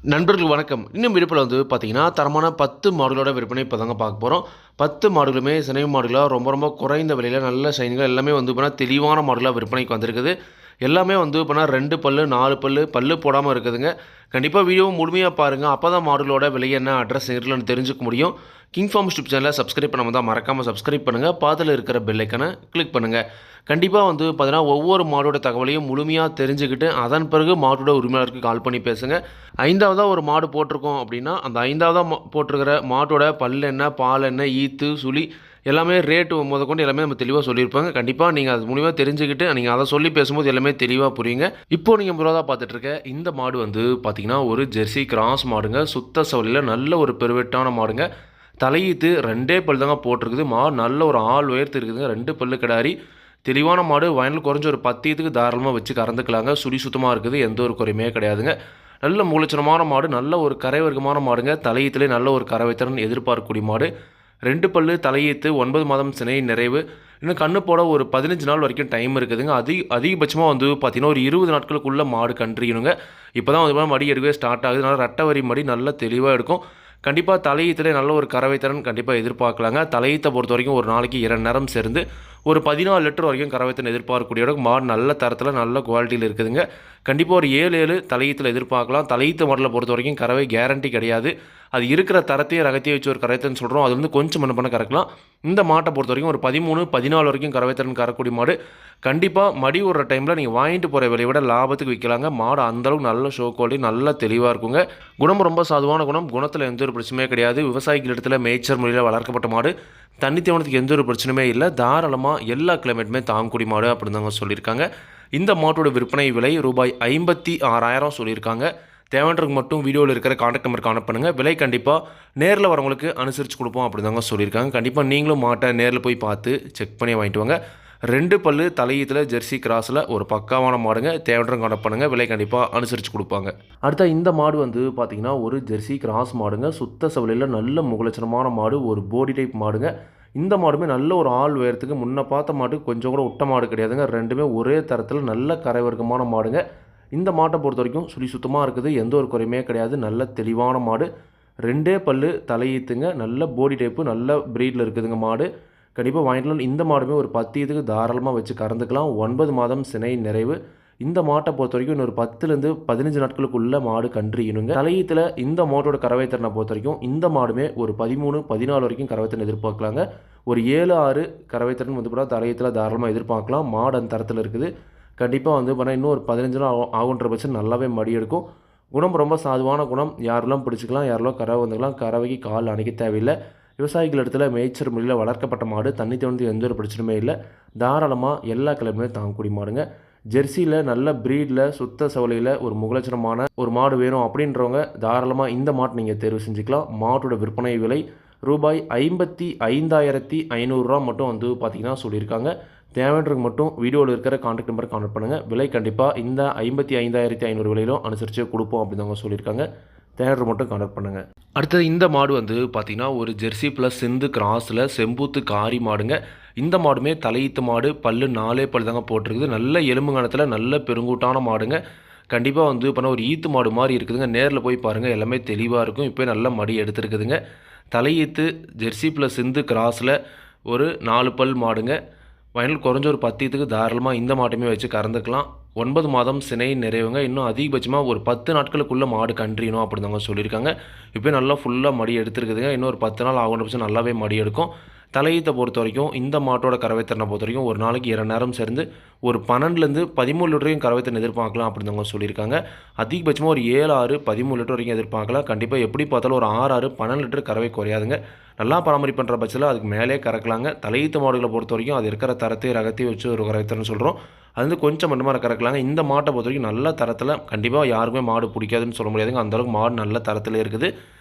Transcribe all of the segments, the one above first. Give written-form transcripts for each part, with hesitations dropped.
நண்பர்கள் வணக்கம். இன்னும் விடுப்பில் பார்த்தீங்கன்னா, தரமான 10 மாடுகளோட விற்பனை இப்போ தாங்க பார்க்க போறோம். 10 மாடுகளுமே சினை மாடுகளா ரொம்ப ரொம்ப குறைந்த விலையில நல்ல ஷைனிங்கா எல்லாமே பார்த்தீங்கன்னா, தெளிவான மாடுகளா விற்பனைக்கு வந்திருக்குது. எல்லாமே பார்த்தீங்கன்னா 2 பல்லு, 4 பல்லு, பல்லு போடாம இருக்குதுங்க. கண்டிப்பா வீடியோவ முழுமையா பாருங்க. அப்பதான் மாடுகளோட விலை என்ன, அட்ரஸ் நேர்லன்னு தெரிஞ்சுக்க முடியும். கிங் ஃபார்ம் யூடியூப் சேனலை சப்ஸ்கிரைப் பண்ணாம தான் மறக்காம சப்ஸ்கிரைப் பண்ணுங்க. பக்கத்துல இருக்கிற பெல் ஐகானை கிளிக் பண்ணுங்க. கண்டிப்பா பார்த்தீங்கன்னா, ஒவ்வொரு மாடோட தகவலையும் முழுமையா தெரிஞ்சுக்கிட்டு, அதன் பிறகு மாட்டோட உரிமையாளருக்கு கால் பண்ணி பேசுங்க. 5வதா ஒரு மாடு போட்டிருக்கோம் அப்படின்னா, அந்த 5வதா போட்டிருக்கிற மாட்டோட பல் என்ன, பால் என்ன, ஈத்து, சுழி எல்லாமே ரேட்டு முதற்கொண்டு எல்லாமே நம்ம தெளிவா சொல்லியிருப்பாங்க. கண்டிப்பா நீங்க அது மூலியமா தெரிஞ்சுக்கிட்டு, நீங்க அத சொல்லி பேசும்போது எல்லாமே தெளிவா புரியுங்க. இப்போ நீங்க முதலாவதா பார்த்துட்டு இருக்க இந்த மாடு பார்த்தீங்கன்னா, ஒரு ஜெர்சி கிராஸ் மாடுங்க. சுத்த சவலையில நல்ல ஒரு பெருவெட்டான மாடுங்க. தலையீத்து 2 பல் தாங்க போட்டிருக்குது. மாடு நல்ல ஒரு ஆள் உயரத்து இருக்குதுங்க. 2 பல்லு கிடாரி. தெளிவான மாடு. வயலில் குறைஞ்ச ஒரு 10 ஈத்துக்கு தாராளமா வச்சு கறந்துக்கலாங்க. சுழி சுத்தமா இருக்குது. எந்த ஒரு குறையுமே கிடையாதுங்க. நல்ல மூலச்சனமான மாடு. நல்ல ஒரு கரை வர்க்கமான மாடுங்க. தலையீத்திலே நல்ல ஒரு கறவைத்திறன் எதிர்பார்க்கக்கூடிய மாடு. 2 பல்லு தலையீத்து 9 மாதம் சினை நிறைவு. இன்னும் கண்ணு போட ஒரு 15 நாள் வரைக்கும் டைம் இருக்குதுங்க. அதிகபட்சமா பார்த்தீங்கன்னா, ஒரு 20 நாட்களுக்குள்ள மாடு கன்றுக்கணுங்க. இப்போ தான் மடி எடுக்கவே ஸ்டார்ட் ஆகுது. அதனால ரெட்டை வரி மடி நல்லா தெளிவா எடுக்கும். கண்டிப்பா தலையீத்திலே நல்ல ஒரு கறவைத்திறன் கண்டிப்பா எதிர்பார்க்கலாங்க. தலையீத்த பொறுத்தவரைக்கும் ஒரு நாளைக்கு 2 நேரம் சேர்ந்து ஒரு 14 லிட்டர் வரைக்கும் கறவைத்திறன் எதிர்பார்க்கக்கூடிய மாடு நல்ல தரத்தில நல்ல குவாலிட்டியில் இருக்குதுங்க. கண்டிப்பா ஒரு 7 தலையீத்துல எதிர்பார்க்கலாம். தலையீத்த மாடலை பொறுத்தவரைக்கும் கறவை கேரண்டி கிடையாது. அது இருக்கிற தரத்தையும் ரகத்தையும் வச்சு ஒரு கறவைத்திறன் சொல்கிறோம். அது கொஞ்சம் முன்ன பின்ன கறக்கலாம். இந்த மாட்டை பொறுத்தவரைக்கும் ஒரு 13, 14 வரைக்கும் கறவைத்திறன் கறக்கூடிய மாடு. கண்டிப்பா மடி விடுற டைமில் நீங்கள் வாங்கிட்டு போகிற விலையை விட லாபத்துக்கு விற்கலாங்க. மாடு அந்தளவுக்கு நல்ல ஷோ குவாலிட்டி நல்லா தெளிவாக இருக்குங்க. குணம் ரொம்ப சாதுவான குணம். குணத்தில் எந்த ஒரு பிரச்சனையும் கிடையாது. விவசாயிகள் இடத்துல மேய்ச்சல் முறையில் வளர்க்கப்பட்ட மாடு. தண்ணி தேவனத்துக்கு எந்த ஒரு பிரச்சனையுமே இல்லை. தாராளமாக எல்லா கிளைமேட்டுமே தாங்கக்கூடிய மாடு அப்படின்னு தாங்க சொல்லியிருக்காங்க. இந்த மாட்டோட விற்பனை விலை ரூபாய் 56,000 சொல்லியிருக்காங்க. தேவைன்றவங்க மட்டும் வீடியோவில் இருக்கிற கான்டாக்ட் நம்பர் கான்டாக்ட் பண்ணுங்கள். விலை கண்டிப்பாக நேரில் வரவங்களுக்கு அனுசரித்து கொடுப்போம் அப்படின்னு தாங்க சொல்லியிருக்காங்க. கண்டிப்பாக நீங்களும் மாட்டை நேரில் போய் பார்த்து செக் பண்ணி வாங்கிட்டு வாங்க. 2 பல்லு தலையீத்தில் ஜெர்சி கிராஸில் ஒரு பக்காவான மாடுங்க. தேவைன்றவங்க கான்டாக்ட் பண்ணுங்கள். விலை கண்டிப்பாக அனுசரித்து கொடுப்பாங்க. அடுத்த இந்த மாடு பார்த்தீங்கன்னா, ஒரு ஜெர்சி கிராஸ் மாடுங்க. சுத்த சவலையில் நல்ல முகலட்சணமான மாடு. ஒரு போடி டைப் மாடுங்க. இந்த மாடுமே நல்ல ஒரு ஆள் உயரத்துக்கு முன்ன பார்த்த மாடு கொஞ்சம் கூட விட்ட மாடு கிடையாதுங்க. ரெண்டுமே ஒரே தரத்தில் நல்ல கரை வர்க்கமான மாடுங்க. இந்த மாட்டை பொறுத்த வரைக்கும் சுழி சுத்தமாக இருக்குது. எந்த ஒரு குறையுமே கிடையாது. நல்ல தெளிவான மாடு. 2 பல்லு தலையீத்துங்க. நல்ல போடி டைப்பு நல்ல ப்ரீடில் இருக்குதுங்க மாடு. கண்டிப்பாக வாங்கிக்கலாம். இந்த மாடுமே ஒரு 10 ஈத்துக்கு தாராளமாக வச்சு கறந்துக்கலாம். 9 மாதம் சினை நிறைவு. இந்த மாட்டை பொறுத்த வரைக்கும் இன்னொரு 10லேருந்து 15 நாட்களுக்குள்ள மாடு கன்றுக்கணுங்க. தலையீத்தில் இந்த மாட்டோட கறவைத்திறனை பொறுத்த வரைக்கும் இந்த மாடுமே ஒரு 13, 14 வரைக்கும் கறவைத்திறன் எதிர்பார்க்கலாங்க. ஒரு 7, 6 கறவைத்திறன் கூட தலையீத்தில் தாராளமாக எதிர்பார்க்கலாம். மாடு அந்த தரத்தில் இருக்குது. கண்டிப்பாக பண்ணால் இன்னும் ஒரு 15 நாள் ஆகுன்ற பட்சம் நல்லாவே மடி எடுக்கும். குணம் ரொம்ப சாதுவான குணம். யாரெல்லாம் பிடிச்சிக்கலாம், யாரெல்லாம் கறவை வந்துக்கலாம். கறவைக்கு கால் அணைக்க தேவையில்லை. விவசாயிகள் இடத்துல மேய்ச்சல் முறையில் வளர்க்கப்பட்ட மாடு. தண்ணி தேவனத்துக்கு எந்த ஒரு பிரச்சனையுமே இல்லை. தாராளமாக எல்லா கிழமையுமே தாங்கக்கூடிய மாடுங்க. ஜெர்சியில் நல்ல ப்ரீடில் சுத்த சவலையில் ஒரு முகலட்சணமான ஒரு மாடு வேணும் அப்படின்றவங்க தாராளமாக இந்த மாட்டை நீங்கள் தேர்வு செஞ்சுக்கலாம். மாட்டோட விற்பனை விலை ரூபாய் 55,500 மட்டும் பார்த்தீங்கன்னா சொல்லியிருக்காங்க. தேவைன்றவங்க மட்டும் வீடியோவில் இருக்கிற கான்டாக்ட் நம்பர் கான்டாக்ட் பண்ணுங்கள். விலை கண்டிப்பாக இந்த 55,500 விலையிலும் அனுசரித்து கொடுப்போம் அப்படின்னு அவங்க சொல்லியிருக்காங்க. தேவைன்ற மட்டும் கான்டாக்ட் பண்ணுங்கள். அடுத்தது இந்த மாடு பார்த்தீங்கன்னா, ஒரு ஜெர்சி ப்ளஸ் சிந்து கிராஸில் செம்பூத்து காரி மாடுங்க. இந்த மாடுமே தலையீத்து மாடு. பல்லு 4 பல் தாங்க போட்டிருக்குது. நல்ல எலும்புங்கணத்தில் நல்ல பெருங்கூட்டான மாடுங்க. கண்டிப்பாக பண்ண ஒரு ஈத்து மாடு மாதிரி இருக்குதுங்க. நேரில் போய் பாருங்கள். எல்லாமே தெளிவாக இருக்கும். இப்போ நல்ல மடி எடுத்துருக்குதுங்க. தலையீத்து ஜெர்சி ப்ளஸ் சிந்து கிராஸில் ஒரு 4 பல் மாடுங்க. வயலில் குறைஞ்ச ஒரு 10 ஈத்துக்கு தாராளமாக இந்த மாட்டையுமே வச்சு கறந்துக்கலாம். 9 மாதம் சினை நிறைவுங்க. இன்னும் அதிகபட்சமாக ஒரு 10 நாட்களுக்குள்ளே மாடு கன்றியணும் அப்படின்னு சொல்லியிருக்காங்க. இப்போ நல்லா ஃபுல்லாக மடி எடுத்துருக்குதுங்க. இன்னும் ஒரு 10 நாள் ஆகுன்ற பட்சம் நல்லாவே மடி எடுக்கும். தலையீத்தை பொறுத்த வரைக்கும் இந்த மாட்டோட கறவைத்திறனை பொறுத்த வரைக்கும் ஒரு நாளைக்கு 2 நேரம் சேர்ந்து ஒரு 12லேருந்து 13 லிட்டரையும் கறவைத்திறன் எதிர்பார்க்கலாம் அப்படின்னு சொல்லியிருக்காங்க. அதிகபட்சமாக ஒரு 7, 6, 13 லிட்டர் வரைக்கும் எதிர்பார்க்கலாம். கண்டிப்பாக எப்படி பார்த்தாலும் ஒரு 6, 6, 12 லிட்டர் கறவை குறையாதுங்க. நல்லா பராமரிப்பு பண்ணுற பட்சத்தில் அதுக்கு மேலே கறக்கலாங்க. தலையீத்து மாடுகளை பொறுத்த வரைக்கும் அது இருக்கிற தரத்தை ரகத்தையும் வச்சு ஒரு கறவைத்திறன் சொல்கிறோம். அது கொஞ்சம் மட்டமாக கறக்கலாங்க. இந்த மாட்டை பொறுத்த வரைக்கும் நல்ல தரத்தில் கண்டிப்பாக யாருக்குமே மாடு பிடிக்காதுன்னு சொல்ல முடியாதுங்க. அந்தளவுக்கு மாடு நல்ல தரத்தில் இருக்குது.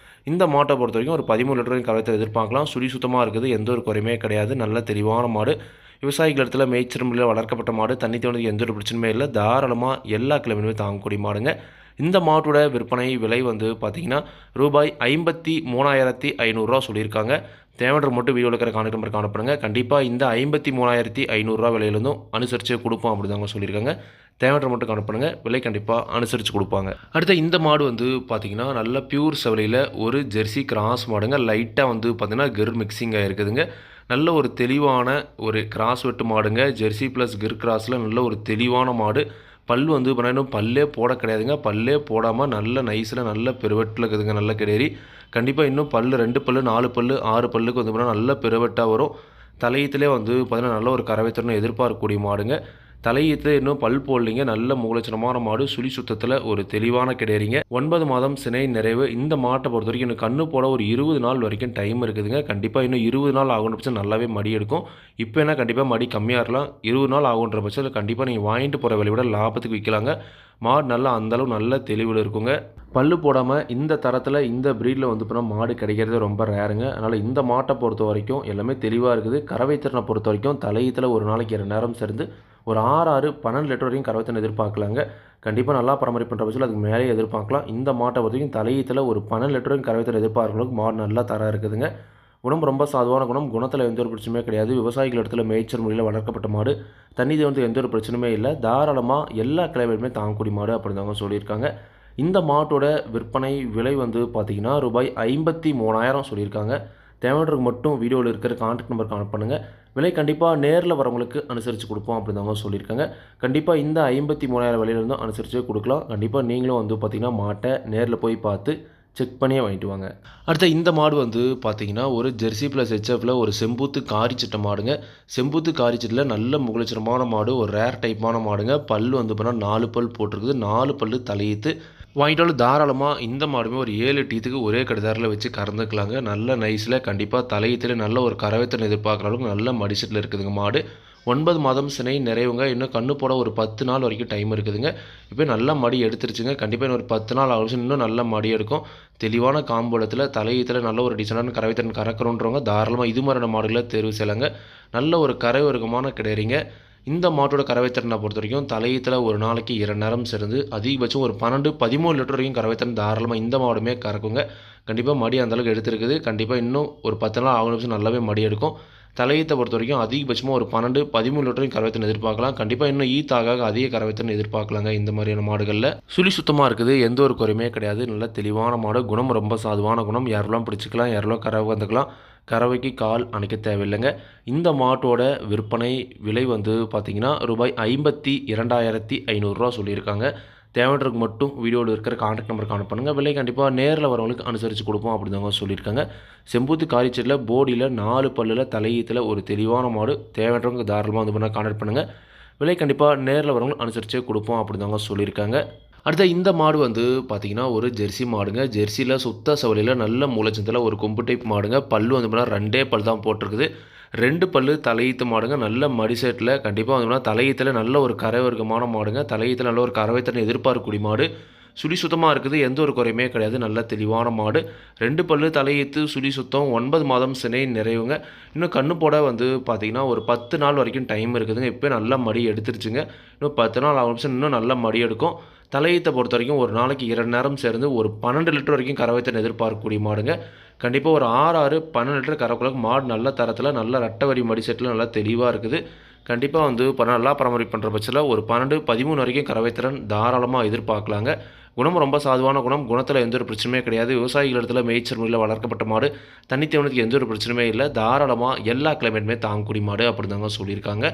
இந்த மாட்டை பொறுத்த வரைக்கும் ஒரு 13 லிட்டர் வரைக்கும் கறவைத்திறன் எதிர்பார்க்கலாம். சுழி சுத்தமாக இருக்குது. எந்த ஒரு குறையுமே கிடையாது. நல்ல தெளிவான மாடு. விவசாயிகள் இடத்துல மேய்ச்சல் முறையில் வளர்க்கப்பட்ட மாடு. தண்ணி தேவனத்துக்கு எந்த ஒரு பிரச்சனையுமே இல்லை. தாராளமாக எல்லா கிழமையுமே தாங்கக்கூடிய மாடுங்க. இந்த மாட்டோட விற்பனை விலை பார்த்தீங்கன்னா ரூபாய் 53,500 சொல்லியிருக்காங்க. தேவைன்ற மட்டும் வீடியோவில் இருக்கிற கான்டாக்ட் நம்பர் கான்டாக்ட் பண்ணுங்கள். கண்டிப்பாக இந்த 53,500 விலையிலேருந்தும் அனுசரித்து கொடுப்போம் அப்படி தாங்க சொல்லியிருக்காங்க. தேவையான மட்டும் கான்டெக்ட் பண்ணுங்கள். விலை கண்டிப்பாக அனுசரித்து கொடுப்பாங்க. அடுத்த இந்த மாடு வந்து பார்த்திங்கன்னா நல்ல பியூர் செவலையில் ஒரு ஜெர்சி கிராஸ் மாடுங்க. லைட்டாக வந்து பார்த்திங்கன்னா கிர் மிக்சிங்காக இருக்குதுங்க. நல்ல ஒரு தெளிவான ஒரு கிராஸ் வெட்டு மாடுங்க. ஜெர்சி ப்ளஸ் கிர் கிராஸில் நல்ல ஒரு தெளிவான மாடு. பல் வந்து இன்னும் பல்லே போட கிடையாதுங்க. பல்லே போடாமல் நல்ல நைஸில் நல்ல பெருவெட்டில் இருக்குதுங்க. நல்ல கிடையாது. கண்டிப்பாக இன்னும் பல் 2 பல் 4 பல் 6 பல்லுக்கு வந்து பார்த்தீங்கன்னா நல்ல பெருவெட்டாக வரும். தலையீத்துலேயே வந்து பார்த்தீங்கன்னா நல்ல ஒரு கறவைத்திறனை எதிர்பார்க்கக்கூடிய மாடுங்க. தலையீத்து இன்னும் பல் போடலிங்க. நல்ல மூலச்சனமான மாடு. சுழி சுத்தத்தில் ஒரு தெளிவான கிடையாதுங்க. 9 மாதம் சினை நிறைவு. இந்த மாட்டை பொறுத்த வரைக்கும் இன்னும் கண்ணு போட ஒரு 20 நாள் வரைக்கும் டைம் இருக்குதுங்க. கண்டிப்பாக இன்னும் 20 நாள் ஆகுன்ற பட்சம் நல்லாவே மடி எடுக்கும். இப்போ என்ன கண்டிப்பாக மடி கம்மியாக இருக்கலாம். 20 நாள் ஆகுன்ற பட்சத்தில் கண்டிப்பாக நீங்கள் வாங்கிட்டு போகிற விலை விட லாபத்துக்கு விற்கலாங்க. மாடு நல்லா அந்தளவு நல்ல தெளிவில் இருக்குங்க. பல்லு போடாமல் இந்த தரத்தில் இந்த ப்ரீடில் வந்து இப்போ மாடு கிடைக்கிறது ரொம்ப ரேருங்க. அதனால் இந்த மாட்டை பொறுத்த வரைக்கும் எல்லாமே தெளிவாக இருக்குது. கறவைத்திறனை பொறுத்த வரைக்கும் தலையீத்தில் ஒரு நாளைக்கு 2 நேரம் சேர்ந்து ஒரு 12 லிட்டர் வரைக்கும் கறவைத்திறன் எதிர்பார்க்கலாங்க. கண்டிப்பாக நல்லா பராமரிப்பு பண்ணுற பட்சத்தில் அதுக்கு மேலே எதிர்பார்க்கலாம். இந்த மாட்டை பொறுத்த வரைக்கும் தலையீத்தில் ஒரு 12 லிட்டர் வரைக்கும் கறவைத்திறன் எதிர்பார்க்கறதுக்கு மாடு நல்லா தரம் இருக்குதுங்க. குணம் ரொம்ப சாதுவான குணம். குணத்தில் எந்த ஒரு பிரச்சனையுமே கிடையாது. விவசாயிகள் இடத்துல மேய்ச்சல் முறையில் வளர்க்கப்பட்ட மாடு. தண்ணி வந்து எந்த ஒரு பிரச்சனையுமே இல்லை. தாராளமாக எல்லா கிளைமேட்டுமே தாங்கக்கூடிய மாடு அப்படிதாங்க சொல்லியிருக்காங்க. இந்த மாட்டோட விற்பனை விலை வந்து பார்த்திங்கன்னா ரூபாய் 53,000 சொல்லியிருக்காங்க. தேவையானவருக்கு மட்டும் வீடியோவில் இருக்கிற கான்டாக்ட் நம்பர் கான்டாக்ட் பண்ணுங்கள். விலை கண்டிப்பாக நேரில் வரவங்களுக்கு அனுசரித்து கொடுப்போம் அப்படிதாங்க சொல்லியிருக்காங்க. கண்டிப்பாக இந்த 53,000 விலையிலேருந்தும் அனுசரித்து கொடுக்கலாம். கண்டிப்பாக நீங்களும் வந்து பார்த்திங்கன்னா மாட்டை நேரில் போய் பார்த்து செக் பண்ணியே வாங்கிட்டு வாங்க. அடுத்த இந்த மாடு வந்து பார்த்தீங்கன்னா ஒரு ஜெர்சி ப்ளஸ் ஹெச்எஃப்ல ஒரு செம்பூத்து காரிச்சிட்ட மாடுங்க. செம்பூத்து காரிச்சிட்டில் நல்ல முகலட்சணமான மாடு. ஒரு ரேர் டைப்பான மாடுங்க. பல் வந்து பார்த்தீங்கன்னா 4 பல் போட்டிருக்குது. 4 பல் தலையீத்து. வாங்கிட்டாலும் தாராளமாக இந்த மாடுமே ஒரு 7 டீத்துக்கு ஒரே கடிதாரில் வச்சு கறந்துக்கலாங்க. நல்ல நைஸில் கண்டிப்பாக தலையீத்தில் நல்ல ஒரு கறவைத்திறன் எதிர்பார்க்குற அளவுக்கு நல்ல மடிசெட்டில் இருக்குதுங்க மாடு. 9 மாதம் சினை நிறைவுங்க. இன்னும் கண்ணு போட ஒரு 10 நாள் வரைக்கும் டைம் இருக்குதுங்க. இப்போ நல்லா மடி எடுத்துருச்சுங்க. கண்டிப்பாக இன்னும் ஒரு 10 நாள் ஆகும். இன்னும் நல்ல மடி எடுக்கும். தெளிவான காம்பளத்தில் தலையீத்தில் நல்ல ஒரு டீசெண்டான கறவைத்திறன் கறக்கிறோன்றவங்க தாராளமாக இது மாதிரியான மாடுகளை தேர்வு செய்யலாங்க. நல்ல ஒரு கரை வர்க்கமான கிடையாதுங்க. இந்த மாட்டோட கறவைத்திறனை பொறுத்த வரைக்கும் தலையீத்தில் ஒரு நாளைக்கு 2 நேரம் சேர்ந்து அதிகபட்சம் ஒரு 12-13 லிட்டர் வரைக்கும் கறவைத்திறன் தாராளமாக இந்த மாடுமே கறக்குங்க. கண்டிப்பாக மடி அந்தளவுக்கு எடுத்துருக்குது. கண்டிப்பாக இன்னும் ஒரு 10 நாள் ஆகும் நல்லாவே மடி எடுக்கும். தலையீத்தை பொறுத்த வரைக்கும் அதிகபட்சமாக ஒரு 12-13 லிட்டரையும் கறவைத்திறன் எதிர்பார்க்கலாம். கண்டிப்பாக இன்னும் ஈத்தாக அதிக கறவைத்திறன் எதிர்பார்க்கலாங்க. இந்த மாதிரியான மாடுகளில் சுழி சுத்தமாக இருக்குது. எந்த ஒரு குறையுமே கிடையாது. நல்ல தெளிவான மாடு. குணம் ரொம்ப சாதுவான குணம். யாரெல்லாம் பிடிச்சிக்கலாம், யாரெல்லாம் கறவை வந்துக்கலாம். கறவைக்கு கால் அணைக்க தேவையில்லைங்க. இந்த மாட்டோட விற்பனை விலை வந்து பார்த்திங்கன்னா ரூபாய் 52,500 சொல்லியிருக்காங்க. தேவையானவருக்கு மட்டும் வீடியோவில் இருக்கிற கான்டாக்ட் நம்பர் கான்டாக்ட் பண்ணுங்கள். விலை கண்டிப்பாக நேரில் வரவங்களுக்கு அனுசரித்து கொடுப்போம் அப்படிதாங்க சொல்லியிருக்காங்க. செம்பூத்து காரிச்செடியில் போடியில் 4 பல்லில் தலையீத்தில் ஒரு தெளிவான மாடு. தேவையானவங்க தாராளமாக வந்து பண்ணால் கான்டாக்ட் பண்ணுங்கள். விலை கண்டிப்பாக நேரில் வரவங்களுக்கு அனுசரித்து கொடுப்போம் அப்படிதாங்க சொல்லியிருக்காங்க. அடுத்த இந்த மாடு வந்து பார்த்திங்கன்னா ஒரு ஜெர்சி மாடுங்க. ஜெர்சியில் சுத்த சவலியில் நல்ல மூலச்சத்தில் ஒரு கொம்பு டைப் மாடுங்க. பல் வந்து பார்த்தீங்கன்னா 2 பல் தான் போட்டிருக்குது. 2 பல் தலையீத்து மாடுங்க. நல்ல மடிசெட்டில் கண்டிப்பாக வந்து தலையீத்தில் நல்ல ஒரு கரை வர்க்கமான மாடுங்க. தலையீத்தில் நல்ல ஒரு கறவைத்திறனை எதிர்பார்க்கக்கூடிய மாடு. சுழி சுத்தமாக இருக்குது. எந்த ஒரு குறையுமே கிடையாது. நல்ல தெளிவான மாடு. 2 பல் தலையீத்து சுழி சுத்தம். 9 மாதம் சினை நிறைவுங்க. இன்னும் கண்ணு போட வந்து பார்த்திங்கன்னா ஒரு 10 நாள் வரைக்கும் டைம் இருக்குதுங்க. இப்போ நல்லா மடி எடுத்துருச்சுங்க. இன்னும் 10 நாள் ஆகும். இன்னும் நல்லா மடி எடுக்கும். தலையீத்தை பொறுத்த வரைக்கும் ஒரு நாளைக்கு 2 நேரம் சேர்ந்து ஒரு 12 லிட்டர் வரைக்கும் கறவைத்திறன் எதிர்பார்க்கக்கூடிய மாடுங்க. கண்டிப்பாக ஒரு 12 லிட்டர் கறக்குள்ள மாடு நல்ல தரத்தில் நல்ல ரெட்டை வரி மடி செட்டில் நல்லா தெளிவாக இருக்குது. கண்டிப்பாக வந்து நல்லா பராமரிப்பு பண்ணுற பட்சத்தில் ஒரு 12-13 வரைக்கும் கறவைத்திறன் தாராளமாக எதிர்பார்க்கலாங்க. குணம் ரொம்ப சாதுவான குணம். குணத்தில் எந்த ஒரு பிரச்சனையுமே கிடையாது. விவசாயிகள் இடத்துல மேய்ச்சல் முறையில் வளர்க்கப்பட்ட மாடு. தண்ணி தேவனத்துக்கு எந்த ஒரு பிரச்சனையுமே இல்லை. தாராளமாக எல்லா கிளைமேட்டுமே தாங்கக்கூடிய மாடு அப்படிதாங்க சொல்லியிருக்காங்க.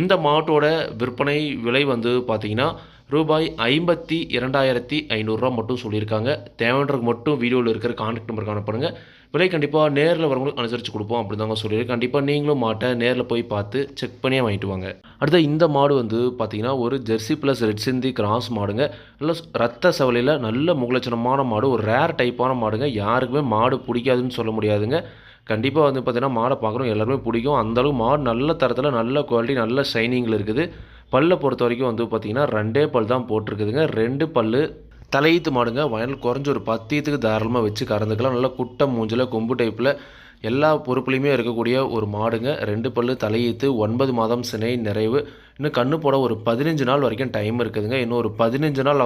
இந்த மாட்டோட விற்பனை விலை வந்து பார்த்திங்கன்னா ரூபாய் 52,500 மட்டும் சொல்லியிருக்காங்க. தேவையானவருக்கு மட்டும் வீடியோவில் இருக்கிற கான்டாக்ட் நம்பர் காணப்படுங்க. விலை கண்டிப்பாக நேரில் வரவங்களுக்கு அனுசரித்து கொடுப்போம் அப்படிதாங்க சொல்லியிருக்கேன். கண்டிப்பாக நீங்களும் மாட்டை நேரில் போய் பார்த்து செக் பண்ணியே வாங்கிட்டு வாங்க. அடுத்த இந்த மாடு வந்து பார்த்திங்கன்னா ஒரு ஜெர்சி ப்ளஸ் ரெட் சிந்தி கிராஸ் மாடுங்க. நல்ல ரத்த சவலையில் நல்ல முகலட்சணமான மாடு. ஒரு ரேர் டைப்பான மாடுங்க. யாருக்குமே மாடு பிடிக்காதுன்னு சொல்ல முடியாதுங்க. கண்டிப்பாக வந்து பார்த்திங்கன்னா மாடை பார்க்குறோம் எல்லாருமே பிடிக்கும். அந்தளவுக்கு மாடு நல்ல தரத்தில் நல்ல குவாலிட்டி நல்ல ஷைனிங்கில் இருக்குது. பல்லை பொறுத்த வரைக்கும் வந்து பார்த்திங்கன்னா 2 பல் தான் போட்டிருக்குதுங்க. 2 பல் தலையீத்து மாடுங்க. வயல் குறைஞ்ச ஒரு 10 தாராளமாக வச்சு கறந்துக்கலாம். நல்லா குட்டை மூஞ்சில் கொம்பு டைப்பில் எல்லா பொறுப்புலையுமே இருக்கக்கூடிய ஒரு மாடுங்க. 2 பல் தலையீத்து. 9 மாதம் சினை நிறைவு. இன்னும் கண்ணு போட ஒரு 15 நாள் வரைக்கும் டைம் இருக்குதுங்க. இன்னும் ஒரு 15 நாள்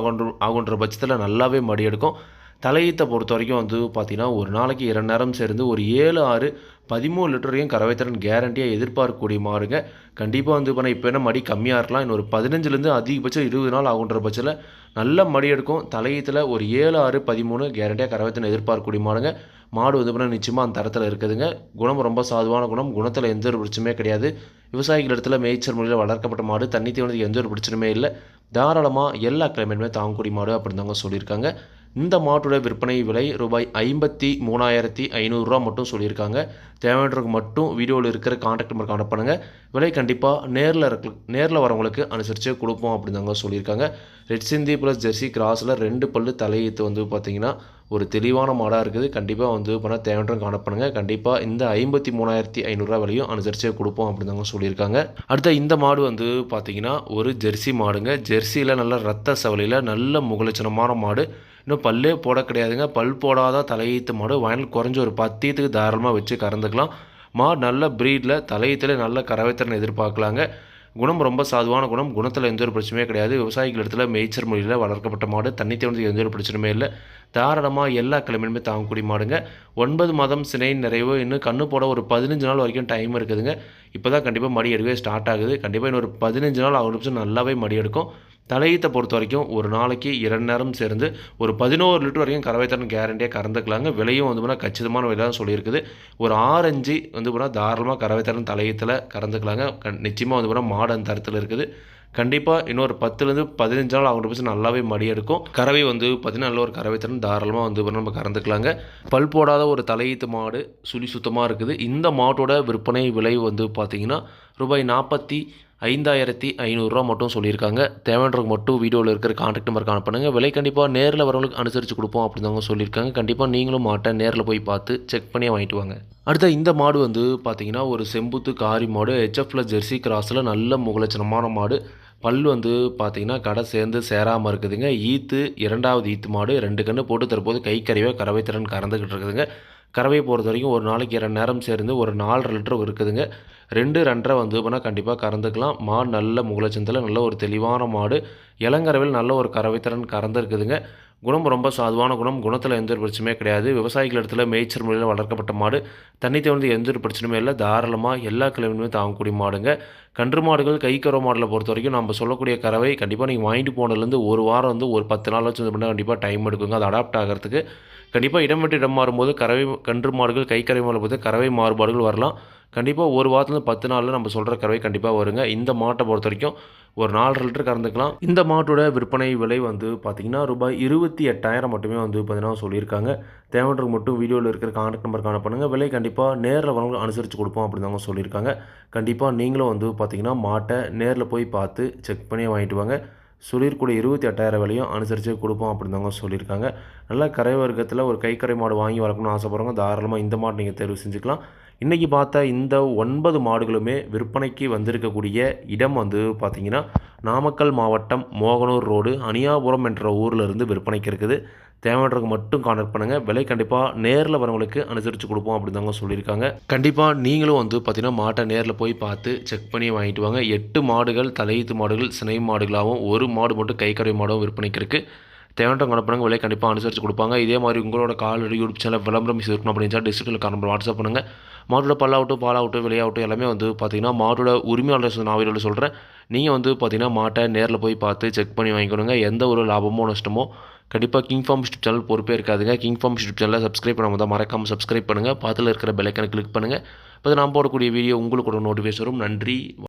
ஆகுன்ற பட்சத்தில் நல்லாவே மடி எடுக்கும். தலையீத்தை பொறுத்த வரைக்கும் வந்து பார்த்தீங்கன்னா, ஒரு நாளைக்கு 2 நேரம் சேர்ந்து ஒரு 7, 6, 13 லிட்டர் வரையும் கறவைத்திறன் கேரண்டியா எதிர்பார்க்கக்கூடிய மாடுங்க. கண்டிப்பா வந்து இப்ப இப்ப என்ன மடி கம்மியா இருக்கலாம். இன்னும் ஒரு 15லேருந்து அதிகபட்சம் 20 நாள் ஆகுன்ற பட்சத்தில நல்ல மடி எடுக்கும். தலையீத்துல ஒரு 7, 6, 13 கேரண்டியா கறவைத்திறன் எதிர்பார்க்கக்கூடிய மாடுங்க. மாடு வந்து பார்த்தீங்கன்னா நிச்சயமா அந்த தரத்தில இருக்குதுங்க. குணம் ரொம்ப சாதுவான குணம். குணத்தில எந்த ஒரு பிரச்சனையுமே கிடையாது. விவசாயிகள் இடத்துல மேய்ச்சல் முறையில வளர்க்கப்பட்ட மாடு. தண்ணி தீவனத்துக்கு எந்த ஒரு பிரச்சனையுமே இல்ல. தாராளமா எல்லா கிளைமேட்டுமே தாங்கக்கூடிய மாடு அப்படின்னு தாங்க சொல்லியிருக்காங்க. இந்த மாட்டோட விற்பனை விலை ரூபாய் 53,500 மட்டும் சொல்லியிருக்காங்க. தேவையானவங்களுக்கு மட்டும் வீடியோவில் இருக்கிற கான்டாக்ட் நம்பருக்கு கான்டாக்ட் பண்ணுங்கள். விலை கண்டிப்பாக நேரில் வரவங்களுக்கு அனுசரித்து கொடுப்போம் அப்படின்னு தாங்க சொல்லியிருக்காங்க. ரெட் சிந்தி ப்ளஸ் ஜெர்சி கிராஸில் 2 பல்லு தலையீத்து வந்து பார்த்திங்கன்னா ஒரு தெளிவான மாடாக இருக்குது. கண்டிப்பாக வந்து பண்ணால் தேவையானவங்க கான்டாக்ட் பண்ணுங்கள். கண்டிப்பாக இந்த 53,500 விலையும் அனுசரித்து கொடுப்போம் அப்படின்னு தாங்க சொல்லியிருக்காங்க. அடுத்த இந்த மாடு வந்து பார்த்திங்கன்னா ஒரு ஜெர்சி மாடுங்க. ஜெர்சியில் நல்ல ரத்த சவலையில் நல்ல முகலட்சணமான மாடு. இன்னும் பல்லே போட கிடையாதுங்க. பல் போடாத தலையீத்து மாடு. வயலில் குறைஞ்ச ஒரு 10 ஈத்துக்கு தாராளமாக வச்சு கறந்துக்கலாம். மாடு நல்ல ப்ரீடில் தலையீத்தில் நல்ல கறவைத்திறன் எதிர்பார்க்கலாங்க. குணம் ரொம்ப சாதுவான குணம். குணத்தில் எந்த ஒரு பிரச்சனையுமே கிடையாது. விவசாயிகள் இடத்துல மேய்ச்சல் முறையில் வளர்க்கப்பட்ட மாடு. தண்ணி தீவனத்துக்கு எந்த ஒரு பிரச்சனையுமே இல்லை. தாராளமாக எல்லா கிழமையுமே தாங்கக்கூடிய மாடுங்க. 9 மாதம் சினை நிறைவு. இன்னும் கண்ணு போட ஒரு 15 நாள் வரைக்கும் டைம் இருக்குதுங்க. இப்போ தான் கண்டிப்பாக மடி எடுக்கவே ஸ்டார்ட் ஆகுது. கண்டிப்பாக இன்னொரு 15 நாள் ஆகும் நல்லாவே மடி எடுக்கும். தலையீத்தை பொறுத்த வரைக்கும் ஒரு நாளைக்கு 2 நேரம் சேர்ந்து ஒரு 11 லிட்டர் வரைக்கும் கறவைத்திறன் கேரண்டியாக கறந்துக்கலாங்க. விலையும் வந்து பார்த்தீங்கன்னா கச்சிதமான விலை தான் சொல்லியிருக்குது. ஒரு 6, 5 வந்து பார்த்தீங்கன்னா தாராளமாக கறவைத்திறன் தலையீத்தில் கறந்துக்கலாங்க. நிச்சயமாக வந்து பார்த்தீங்கன்னா மாடு அந்த தரத்தில் இருக்குது. கண்டிப்பாக இன்னொரு 10லேருந்து 15 நாள் ஆகிற பட்சம் நல்லாவே மடி எடுக்கும். கறவை வந்து பார்த்தீங்கன்னா நல்ல ஒரு கறவைத்திறன் தாராளமாக வந்து நம்ம கறந்துக்கலாங்க. பல் போடாத ஒரு தலையீத்து மாடு சுழி சுத்தமாக இருக்குது. இந்த மாட்டோட விற்பனை விலை வந்து பார்த்தீங்கன்னா ரூபாய் 45,500 மட்டும் சொல்லியிருக்காங்க. தேவையானவங்களுக்கு மட்டும் வீடியோவில் இருக்கிற கான்டாக்ட் நம்பர் கான்டாக்ட் பண்ணுங்கள். விலை கண்டிப்பாக நேரில் வரவங்களுக்கு அனுசரித்து கொடுப்போம் அப்படின்னு தாங்க சொல்லியிருக்காங்க. கண்டிப்பாக நீங்களும் மாட்டை நேரில் போய் பார்த்து செக் பண்ணி வாங்கிட்டு வாங்க. அடுத்த இந்த மாடு வந்து பார்த்தீங்கன்னா ஒரு செம்புத்து காரி மாடு. HF ப்ளஸ் ஜெர்சி கிராஸில் நல்ல முகலட்சணமான மாடு. பல் வந்து பார்த்தீங்கன்னா கடை சேர்ந்து சேராமல் இருக்குதுங்க. ஈத்து 2வது ஈத்து மாடு. 2 கன்று போட்டு தற்போது கை கறிவாக கறவைத்திறன் கறந்துக்கிட்டு இருக்குதுங்க. கறவையை பொறுத்த வரைக்கும் ஒரு நாளைக்கு 2 நேரம் சேர்ந்து ஒரு 4 லிட்டர் இருக்குதுங்க. 2, 2.5 வந்து பண்ணால் கண்டிப்பாக கறந்துக்கலாம். மாடு நல்ல முகலட்சணத்தில் நல்ல ஒரு தெளிவான மாடு. இளங்கறவையில் நல்ல ஒரு கறவைத்திறன் கறந்துருக்குதுங்க. குணம் ரொம்ப சாதுவான குணம். குணத்தில் எந்த ஒரு பிரச்சனையுமே கிடையாது. விவசாயிகள் இடத்துல மேய்ச்சல் முறையில் வளர்க்கப்பட்ட மாடு. தண்ணி தீவனத்துக்கு எந்த ஒரு பிரச்சனையுமே இல்லை. தாராளமாக எல்லா கிழமையுமே தாங்கக்கூடிய மாடுங்க. கன்று மாடுகள் கை கறவை மாடலை பொறுத்த வரைக்கும் நம்ம சொல்லக்கூடிய கறவை கண்டிப்பாக நீங்கள் வாங்கிட்டு போனதுலேருந்து ஒரு வாரம் வந்து ஒரு 10 நாள் வச்சு பண்ணால் கண்டிப்பாக டைம் எடுக்குங்க அது அடாப்ட் ஆகிறதுக்கு. கண்டிப்பாக இடம் விட்டு இடம் மாறும்போது கன்று மாடுகள் கை கறவை மாடலை பொறுத்து கறவை மாறுபாடுகள் வரலாம். கண்டிப்பாக ஒரு வாரத்துலேருந்து 10 நாளில் நம்ம சொல்கிற கறவை கண்டிப்பாக வருங்க. இந்த மாட்டை பொறுத்த வரைக்கும் ஒரு 4 லிட்டர் கறந்துக்கலாம். இந்த மாட்டோட விற்பனை விலை வந்து பார்த்திங்கன்னா ரூபாய் 28,000 மட்டுமே வந்து பார்த்தீங்கன்னா சொல்லியிருக்காங்க. தேவையானவங்களுக்கு மட்டும் வீடியோவில் இருக்கிற கான்டாக்ட் நம்பர் கான்டாக்ட் பண்ணுங்கள். விலை கண்டிப்பாக நேரில் வரவங்களுக்கு அனுசரித்து கொடுப்போம் அப்படின்னு தாங்க சொல்லியிருக்காங்க. கண்டிப்பாக நீங்களும் வந்து பார்த்திங்கன்னா மாட்டை நேரில் போய் பார்த்து செக் பண்ணி வாங்கிட்டு வாங்க. சொல்லியிருக்கூடிய 28,000 விலையும் அனுசரித்து கொடுப்போம் அப்படின்னு தாங்க சொல்லியிருக்காங்க. நல்லா கரை வர்க்கத்தில் ஒரு கைக்கரை மாடு வாங்கி வளர்க்கணும்னு ஆசைப்படுறவங்க தாராளமாக இந்த மாடு நீங்கள் தேர்வு செஞ்சுக்கலாம். இன்றைக்கி பார்த்தா இந்த 9 மாடுகளுமே விற்பனைக்கு வந்திருக்கக்கூடிய இடம் வந்து பார்த்திங்கன்னா நாமக்கல் மாவட்டம் மோகனூர் ரோடு அணியாபுரம் என்ற ஊரில் இருந்து விற்பனைக்கு இருக்குது. தேவையானவங்களுக்கு மட்டும் கான்டாக்ட் பண்ணுங்கள். விலை கண்டிப்பாக நேரில் வரவங்களுக்கு அனுசரித்து கொடுப்போம் அப்படின்னு தாங்க சொல்லியிருக்காங்க. கண்டிப்பாக நீங்களும் வந்து பார்த்திங்கன்னா மாட்டை நேரில் போய் பார்த்து செக் பண்ணி வாங்கிட்டு வாங்க. 8 மாடுகள் தலையீத்து மாடுகள் சினை மாடுகளாகவும் ஒரு மாடு மட்டும் கைக்கறவை மாடும் விற்பனைக்கு இருக்குது. தேவையானவங்க கான்டாக்ட் பண்ணுங்கள். விலை கண்டிப்பாக அனுசரித்து கொடுப்பாங்க. இதே மாதிரி உங்களோட கால்நடை யூடியூப் சேனல் விளம்பரம் இருக்கணும் அப்படின்னு டிஸ்கிரிப்ஷனில் கான்டாக்ட் வாட்ஸ்அப் பண்ணுங்கள். மாட்டோட பல்லாகட்டும் பாலாகட்டும் விலையாகட்டும் எல்லாமே வந்து பார்த்திங்கன்னா மாட்டோட உரிமையாளர் நான் வீடியோவில் சொல்கிறேன். நீங்கள் வந்து பார்த்திங்கன்னா மாட்டை நேரில் போய் பார்த்து செக் பண்ணி வாங்கிக்கணுங்க. எந்த ஒரு லாபமோ நஷ்டமோ கண்டிப்பாக கிங் ஃபார்ம் யூடியூப் சேனல் பொறுப்பே இருக்காதுங்க. கிங் ஃபார்ம் யூடியூப் சேனலை சப்ஸ்கிரைப் பண்ணாமல் தான் மறக்காமல் சப்ஸ்கிரைப் பண்ணுங்கள். பக்கத்தில் இருக்கிற பெல் ஐக்கானை கிளிக் பண்ணுங்கள். அப்போ நான் போடக்கூடிய வீடியோ உங்களுக்கு ஒரு நோட்டிஃபிகேஷன் வரும். நன்றி.